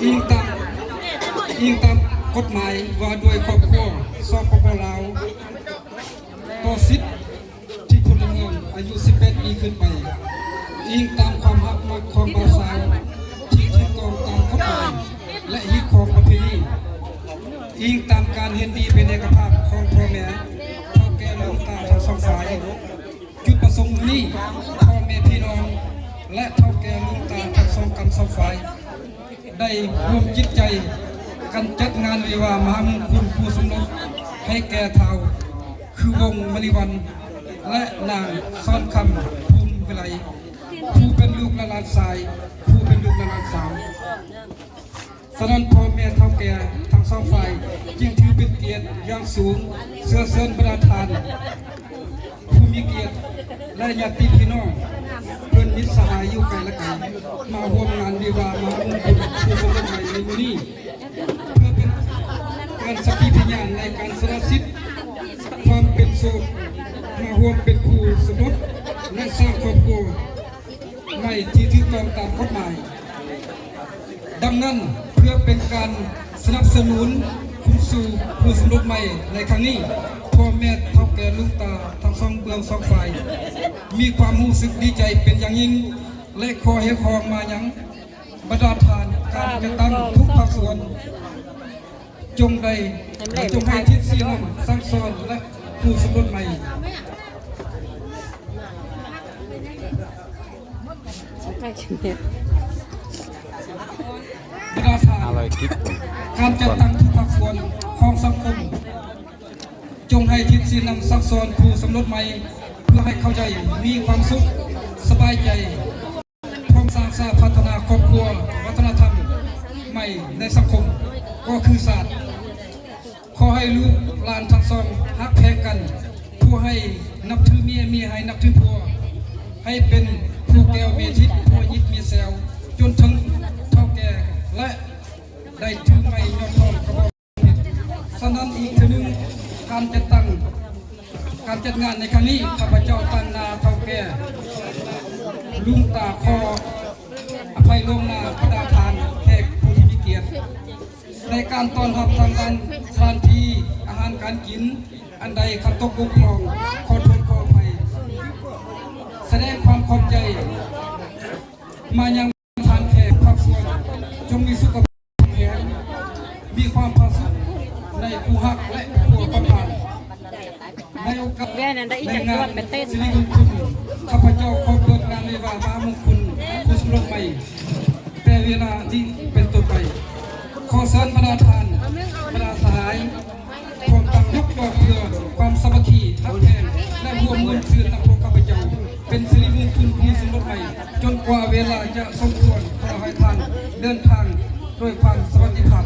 อิงตามกฎหมายว่าด้วยครอบครัวสปปลาวต่อสิทธิที่พลเมืองอายุ18 ปีขึ้นไปอิงตามความหักมักของบ่าวสาวที่ถูกต้องตามกฎหมายและยึดของประเพณีอิงตามการเห็นดีเป็นเอกภาพของพ่อแม่เฒ่าแก่หลวงตาทั้งสองฝ่ายจุดประสงค์นี้พ่อแม่พี่น้องและเฒ่าแก่หลวงตาทั้งสองฝ่ายได้ร่วมจิตใจกันจัดงานวิวาห์มหามงคลคู่สมรสให้แก่เฒ่าคือวงมณีวันและนางซ่อนคำภูมิวิไลผู้เป็นลูกหลานชายผู้เป็นลูกหลานสาวสนันพ่อแม่เฒ่าแก่ทั้งสองฝ่ายจึงถือเป็นเกียรติอย่างสูงเสื้อเชิญประธานผู้มีเกียรติและญาติพี่น้องเพื่อนมิตรสหายอยู่ไกลและไกลมาร่วมงานวิวาห์มหามงคลคู่สมรสใหม่ในมื้อนี้เพื่อเป็นการสักขีพยานในการสละสิทธิ์ความเป็นโสดมาร่วมเป็นคู่สมรสและสร้างครอบครัวใหม่ที่ถูกต้องตามกฎหมายดังนั้นเพื่อเป็นการสนับสนุนคุณสู่ผู้สมรสใหม่ในครั้งนี้พ่อแม่เฒ่าแก่ลูกตาทั้งสองเบื้องสองฝ่ายมีความรู้สึกดีใจเป็นอย่างยิ่งและขอให้ของมายังบรรดาทานการจัดตั้งทุกภาคส่วนจงให้ทิศสีน้ำซักซ้อนและผู้สมรสใหม่บรรดาทานการจัดตั้งทุกภาคส่วนของสังคมจงให้ทิศสีน้ำซักซ้อนผู้สมรสใหม่เพื่อให้เข้าใจมีความสุขสบายใจพร้อมสร้างสรรค์พัฒนาครอบครัววัฒนธรรมใหม่ในสังคมก็คือศาสตร์ขอให้ลูกหลานทั้งสองฮักแพงกันผู้ให้นับถือเมียให้นับถือผัวให้เป็นผู้แก้วเมียทิพย์ผู้ยิบเมียแซวจนถึงเฒ่าแก่และได้ถือไม้ยอมทองกระบอกฉะนั้นอีกทีนึงการจัดงานในครั้งนี้ข้าพเจ้าตั้งนาเฒ่าแก่ลุงตาคออภัยลงนาประดาทานแขกผู้ที่มีเกียรติในการต้อนรับทางการสถานที่อาหารการกินอันใดขัดตกบกพร่องขอโทษขออภัยแสดงความขอบใจมายังทานแขกภาคส่วนจงมีสุขภาพแข็งมีความผาสุกในผู้ฮักและผู้ประทานในโอกาสในงานสิริมงคลข้าพเจ้าขอเปิดงานวิวาห์มหามงคลคู่สมรสใหม่แต่เวลาที่เป็นต้นไปขอเชิญบรรดาทานบรรดาสหายพร้อมตั้งยกดอกเพื่อความสามัคคีฮักแพงและร่วมเงินซื้อนำพวกข้าพเจ้าเป็นสิริมงคลคู่สมรสใหม่จนกว่าเวลาจะสมควรขอให้ท่านเดินทางด้วยความสวัสดิภาพ